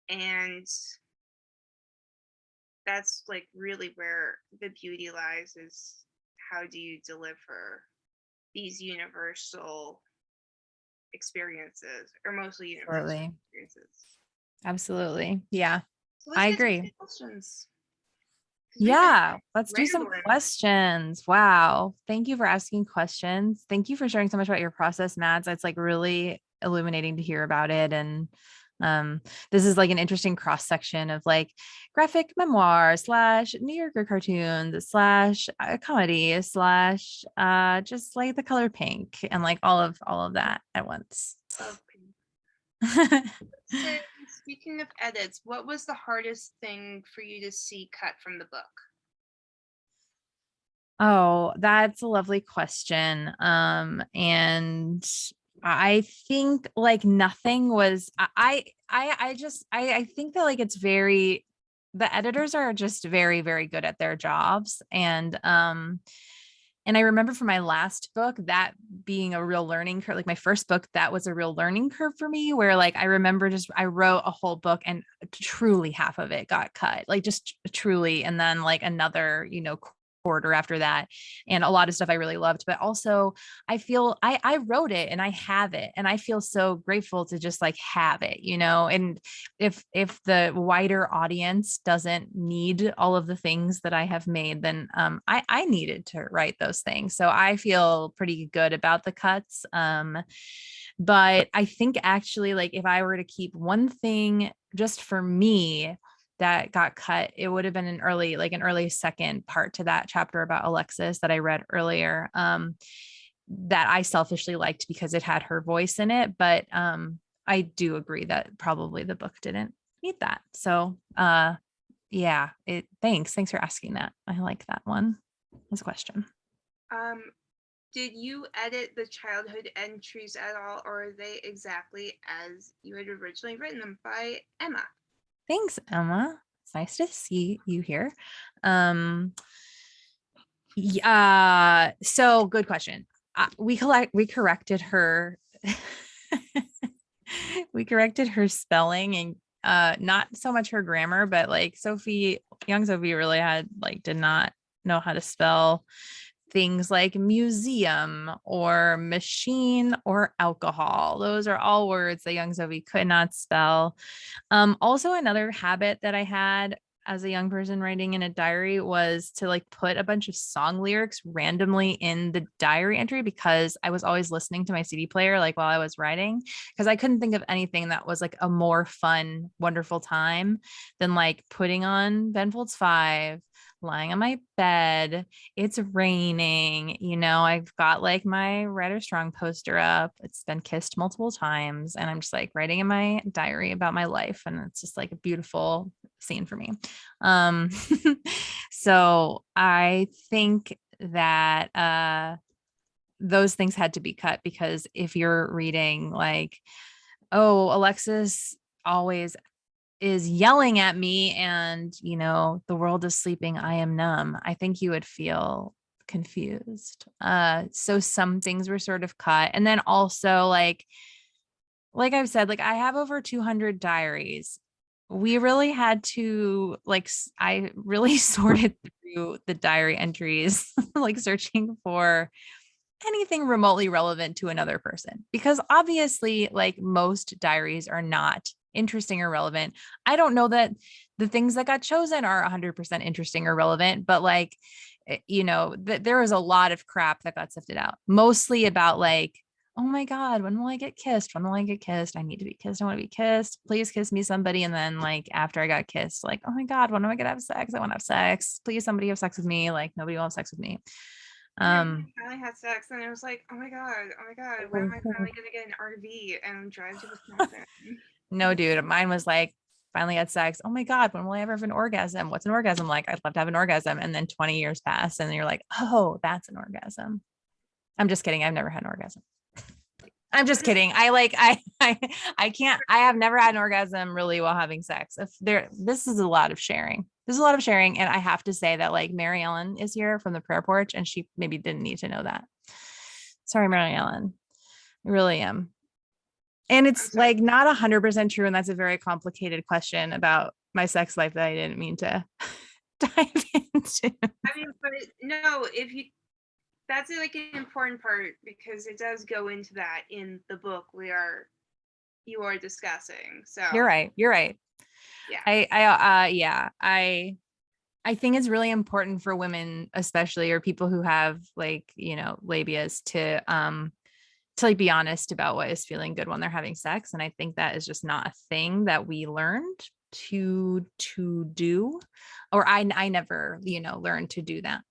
And that's like really where the beauty lies, is how do you deliver these universal experiences, or mostly universal experiences.
Absolutely. Yeah,
So
I agree.
Questions.
Yeah, let's do some questions. Wow. Thank you for asking questions. Thank you for sharing so much about your process, Mads. It's like really illuminating to hear about it. And this is like an interesting cross section of like graphic memoir / New Yorker cartoons / comedy / just like the color pink, and like all of that at once.
So, speaking of edits, what was the hardest thing for you to see cut from the book?
Oh, that's a lovely question. And I think like nothing was, I think that like the editors are just very, very good at their jobs. And I remember for my last book, that being a real learning curve, like my first book, that was a real learning curve for me, where like, I remember I wrote a whole book and truly half of it got cut, like just truly. And then like another, order after that. And a lot of stuff I really loved, but also I feel I wrote it and I have it, and I feel so grateful to just like have it, you know. And if the wider audience doesn't need all of the things that I have made, then I needed to write those things. So I feel pretty good about the cuts. But I think actually, like, if I were to keep one thing just for me that got cut, it would have been an early second part to that chapter about Alexis that I read earlier, that I selfishly liked because it had her voice in it. But I do agree that probably the book didn't need that. So yeah, thanks for asking that. I like that one. This question.
Did you edit the childhood entries at all, or are they exactly as you had originally written them by Emma?
Thanks, Emma. It's nice to see you here. So good question. We corrected her. We corrected her spelling, and not so much her grammar, but like young Sophie really did not know how to spell things like museum or machine or alcohol. Those are all words that young Sophie could not spell. Also, another habit that I had as a young person writing in a diary was to like put a bunch of song lyrics randomly in the diary entry, because I was always listening to my CD player like while I was writing, because I couldn't think of anything that was like a more fun, wonderful time than like putting on Ben Folds 5, lying on my bed, it's raining, you know, I've got like my Writer Strong poster up, it's been kissed multiple times, and I'm just like writing in my diary about my life, and it's just like a beautiful scene for me. So I think that those things had to be cut, because if you're reading like, oh, Alexis always is yelling at me and, you know, the world is sleeping, I am numb, I think you would feel confused. So some things were sort of cut. And then also like I've said, like I have over 200 diaries. We really had to I really sorted through the diary entries, like searching for anything remotely relevant to another person, because obviously like most diaries are not interesting or relevant. I don't know that the things that got chosen are 100% interesting or relevant, but like, you know, there was a lot of crap that got sifted out, mostly about like, oh my God, when will I get kissed? When will I get kissed? I need to be kissed. I want to be kissed. Please kiss me, somebody. And then like after I got kissed, like, oh my God, when am I gonna have sex? I want to have sex. Please, somebody have sex with me. Like nobody will have sex with me.
I finally had sex, and it was like, oh my God, when am I finally gonna get an RV and drive to Wisconsin?
No, dude, mine was like, finally had sex. Oh my God, when will I ever have an orgasm? What's an orgasm like? I'd love to have an orgasm. And then 20 years pass, and you're like, oh, that's an orgasm. I'm just kidding. I've never had an orgasm. I'm just kidding. I can't, I have never had an orgasm really while having sex. This is a lot of sharing. There's a lot of sharing. And I have to say that like Mary Ellen is here from the prayer porch, and she maybe didn't need to know that. Sorry, Mary Ellen. I really am. And it's like not 100% true. And that's a very complicated question about my sex life that I didn't mean to dive into.
I mean, but no, that's like an important part, because it does go into that in the book you are discussing. So
You're right.
yeah.
I think it's really important for women, especially, or people who have like, you know, labias, to like be honest about what is feeling good when they're having sex. And I think that is just not a thing that we learned to do, or I never, you know, learned to do that.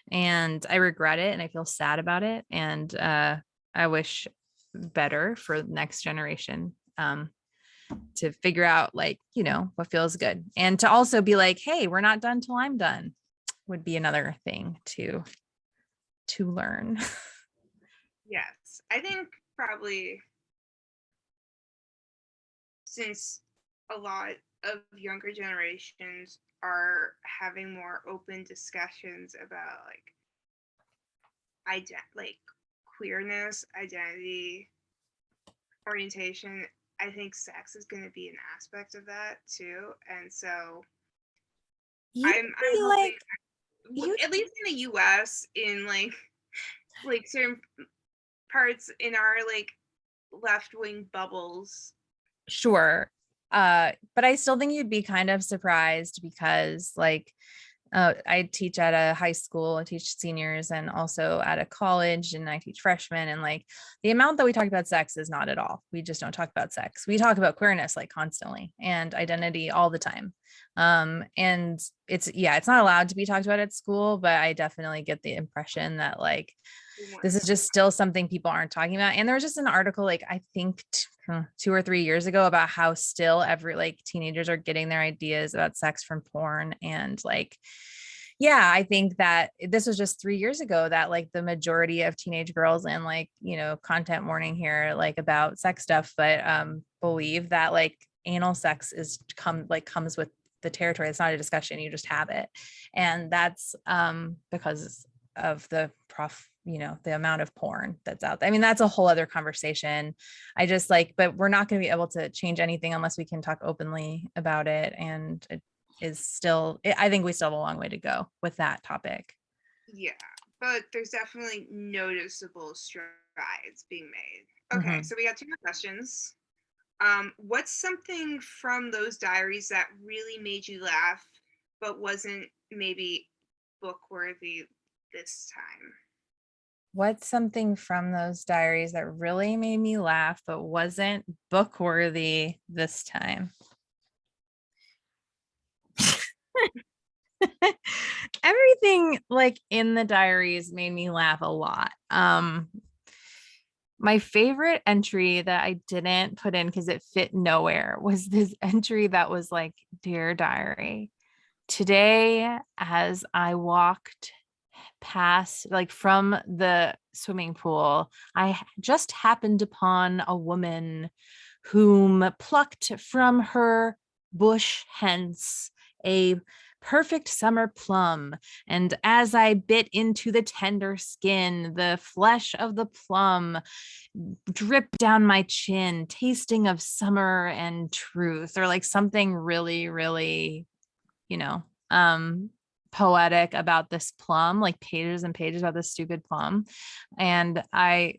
And I regret it, and I feel sad about it. And I wish better for the next generation to figure out like, you know, what feels good, and to also be like, hey, we're not done till I'm done, would be another thing to learn.
Yes, I think probably since a lot of younger generations are having more open discussions about like queerness, identity, orientation, I think sex is going to be an aspect of that too. And so I'm hoping. at least in the US, in like certain parts in our like left-wing bubbles.
Sure. But I still think you'd be kind of surprised because like I teach at a high school, I teach seniors and also at a college and I teach freshmen, and like the amount that we talk about sex is not at all. We just don't talk about sex. We talk about queerness like constantly and identity all the time. And it's not allowed to be talked about at school, but I definitely get the impression that like this is just still something people aren't talking about. And there was just an article, like I think 2 or 3 years ago, about how still every like teenagers are getting their ideas about sex from porn. And like, yeah, I think that this was just 3 years ago that like the majority of teenage girls and like, content warning here, like about sex stuff, but believe that like anal sex comes with the territory. It's not a discussion. You just have it. And that's because of the the amount of porn that's out there. I mean, that's a whole other conversation. I just like, but we're not going to be able to change anything unless we can talk openly about it. And it is still, I think we still have a long way to go with that topic.
Yeah, but there's definitely noticeable strides being made. Okay, so we got 2 more questions. What's something from those diaries that really made you laugh, but wasn't maybe book worthy this time?
What's something from those diaries that really made me laugh, but wasn't book worthy this time? Everything like in the diaries made me laugh a lot. My favorite entry that I didn't put in because it fit nowhere was this entry that was like, "Dear Diary, today as I walked past, like from the swimming pool, I just happened upon a woman whom plucked from her bush hence a perfect summer plum. And as I bit into the tender skin, the flesh of the plum dripped down my chin, tasting of summer and truth," or like something really, really, you know, poetic about this plum, like pages and pages about this stupid plum. And I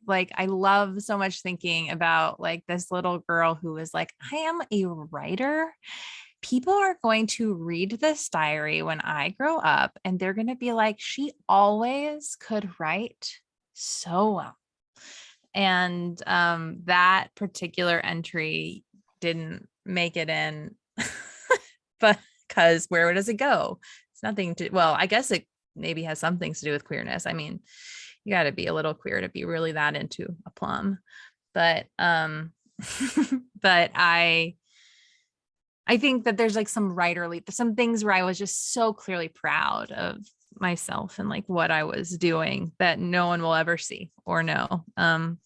love so much thinking about like this little girl who was like, I am a writer. People are going to read this diary when I grow up and they're going to be like, she always could write so well. And that particular entry didn't make it in, but because where does it go? It's nothing to, well, I guess it maybe has some things to do with queerness. I mean, you got to be a little queer to be really that into a plum. But but I think that there's like some some things where I was just so clearly proud of myself and like what I was doing that no one will ever see or know. And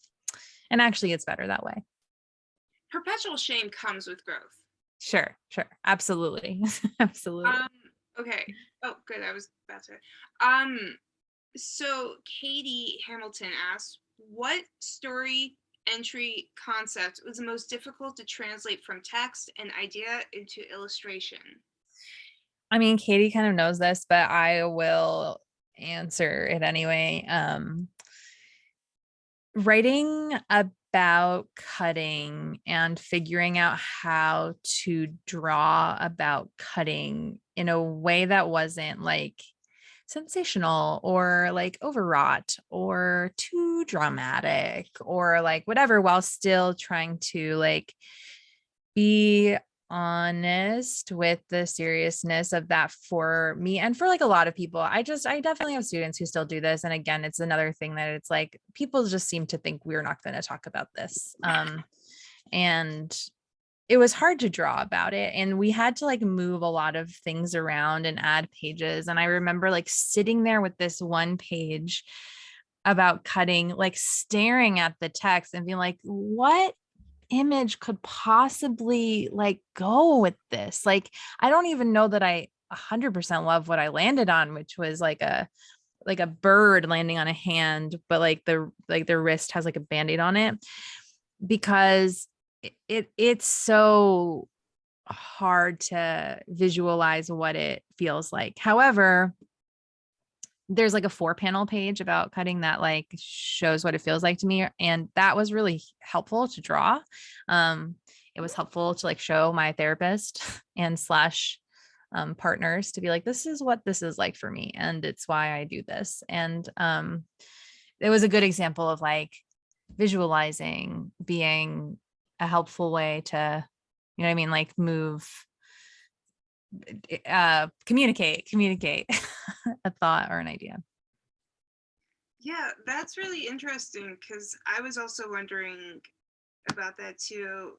actually it's better that way.
Perpetual shame comes with growth.
Sure. Absolutely. Absolutely.
Okay. Oh, good. I was about to. So Katie Hamilton asked, what story entry concept was the most difficult to translate from text and idea into illustration?
I mean, Katie kind of knows this, but I will answer it anyway. Writing about cutting and figuring out how to draw about cutting in a way that wasn't like sensational or like overwrought or too dramatic or like whatever, while still trying to like be honest with the seriousness of that for me and for like a lot of people. I definitely have students who still do this. And again, it's another thing that it's like people just seem to think we're not going to talk about this. And it was hard to draw about it. And we had to like move a lot of things around and add pages. And I remember like sitting there with this one page about cutting, like staring at the text and being like, what image could possibly like go with this? Like, I don't even know that I 100% love what I landed on, which was like a bird landing on a hand, but like the wrist has like a band-aid on it, because it's so hard to visualize what it feels like. However, there's like a 4-panel page about cutting that like shows what it feels like to me. And that was really helpful to draw. It was helpful to like show my therapist and slash partners to be like, this is what this is like for me. And it's why I do this. And it was a good example of like visualizing being a helpful way to, you know what I mean? Like move, communicate a thought or an idea.
Yeah, that's really interesting because I was also wondering about that too.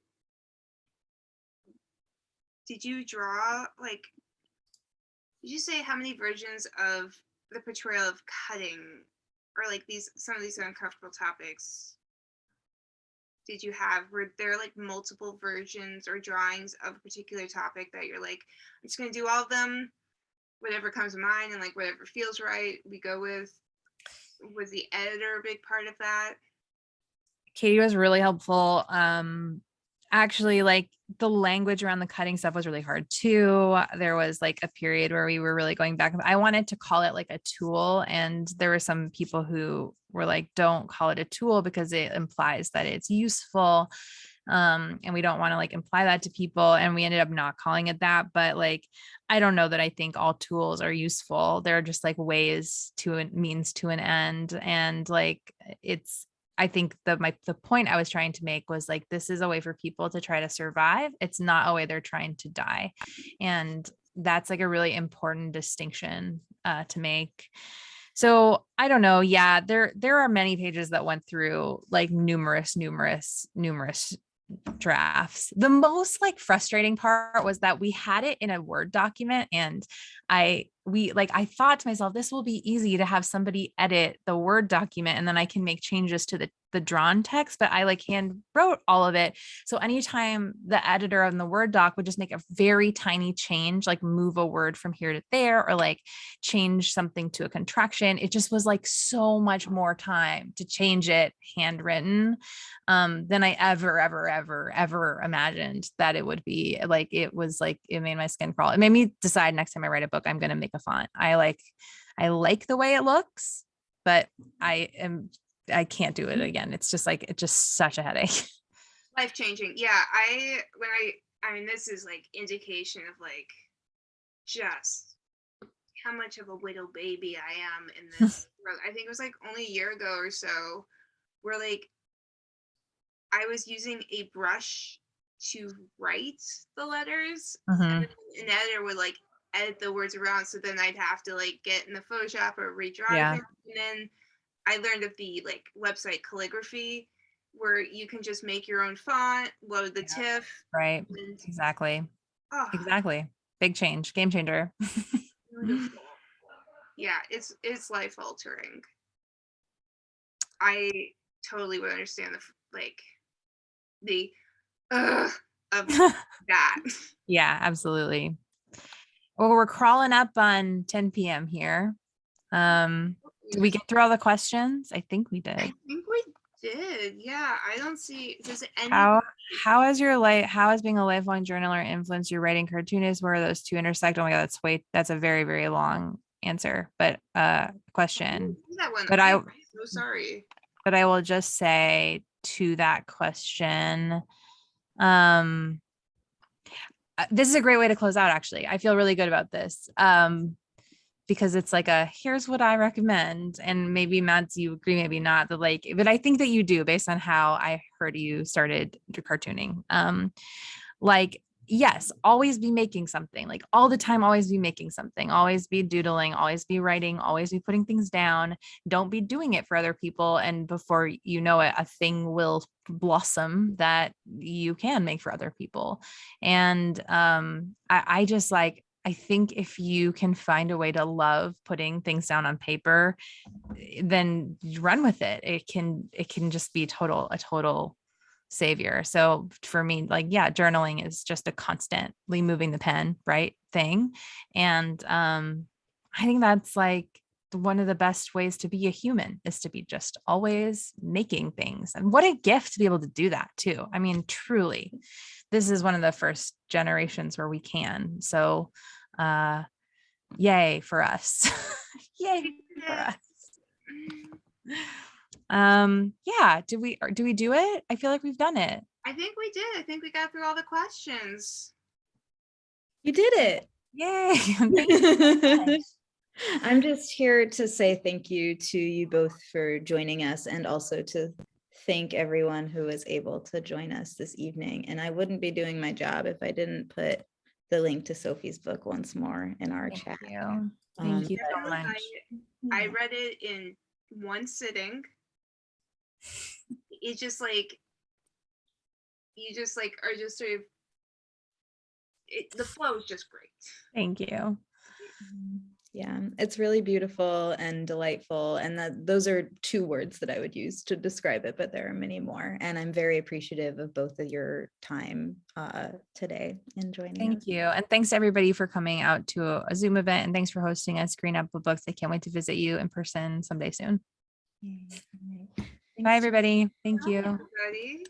Did you draw like, did you say how many versions of the portrayal of cutting or like some of these uncomfortable topics did you have? Were there like multiple versions or drawings of a particular topic that you're like, I'm just gonna do all of them, whatever comes to mind and like whatever feels right, we go with? Was the editor a big part of that?
Katie was really helpful. Actually, like the language around the cutting stuff was really hard too. There was like a period where we were really going back. I wanted to call it like a tool, and there were some people who were like, don't call it a tool because it implies that it's useful. And we don't want to like imply that to people. And we ended up not calling it that. But like, I don't know that I think all tools are useful. They're just like ways to a means to an end. And like, I think the point I was trying to make was like, this is a way for people to try to survive. It's not a way they're trying to die. And that's like a really important distinction to make. So I don't know. Yeah, there are many pages that went through like numerous drafts. The most like frustrating part was that we had it in a Word document, and I thought to myself, this will be easy to have somebody edit the Word document and then I can make changes to the drawn text, but I like hand wrote all of it. So anytime the editor on the Word doc would just make a very tiny change, like move a word from here to there, or like change something to a contraction, it just was like so much more time to change it handwritten than I ever imagined that it would be. Like, it was like, it made my skin crawl. It made me decide next time I write a book, I'm going to make a font. I like the way it looks, but I can't do it again. It's just such a headache.
Life changing. Yeah, I mean, this is like indication of like just how much of a widow baby I am in this world. I think it was like only a year ago or so where like I was using a brush to write the letters, and an editor would like edit the words around, so then I'd have to like get in the Photoshop or redraw
Yeah.
it. And then I learned of the like website calligraphy where you can just make your own font, load the TIFF.
Right.
And,
Exactly.
oh,
Exactly. Big change, game changer.
beautiful. Yeah, it's life altering. I totally would understand the of that.
Yeah, absolutely. Well, we're crawling up on 10 p.m. here. Did we get through all the questions? I think we did.
I think we did. Yeah, I don't see. Does any?
How has being a lifelong journaler influenced your writing cartoonist? Where those two intersect? Oh my God, that's a very, very long answer, but question.
That one.
But
I'm so sorry.
But I will just say to that question, this is a great way to close out. Actually, I feel really good about this. Because it's like here's what I recommend. And maybe Mads, you agree, maybe not, but I think that you do based on how I heard you started cartooning. Yes, always be making something, like all the time, always be making something, always be doodling, always be writing, always be putting things down. Don't be doing it for other people. And before you know it, a thing will blossom that you can make for other people. And I think if you can find a way to love putting things down on paper, then run with it. It can just be a total savior. So for me, journaling is just a constantly moving the pen, right, thing. And I think that's like one of the best ways to be a human, is to be just always making things. And what a gift to be able to do that too. I mean, truly, this is one of the first generations where we can. So yay for us. Yay. for us. Yeah, do we do it? I feel like we've done it.
I think we did. I think we got through all the questions.
You did it.
Yay. Thank you so much.
I'm just here to say thank you to you both for joining us, and also to thank everyone who was able to join us this evening. And I wouldn't be doing my job if I didn't put the link to Sophie's book once more in our
Thank
chat.
you. Thank you so
Definitely,
much.
I read it in one sitting. It's just like, you just like are just sort of, the flow is just great.
Thank you.
Yeah, it's really beautiful and delightful. And those are 2 words that I would use to describe it, but there are many more. And I'm very appreciative of both of your time today in joining us.
Thank you. And thanks everybody for coming out to a Zoom event, and thanks for hosting us, Green Apple Books. I can't wait to visit you in person someday soon.
Yay.
Bye everybody. Thank
Bye,
you.
everybody.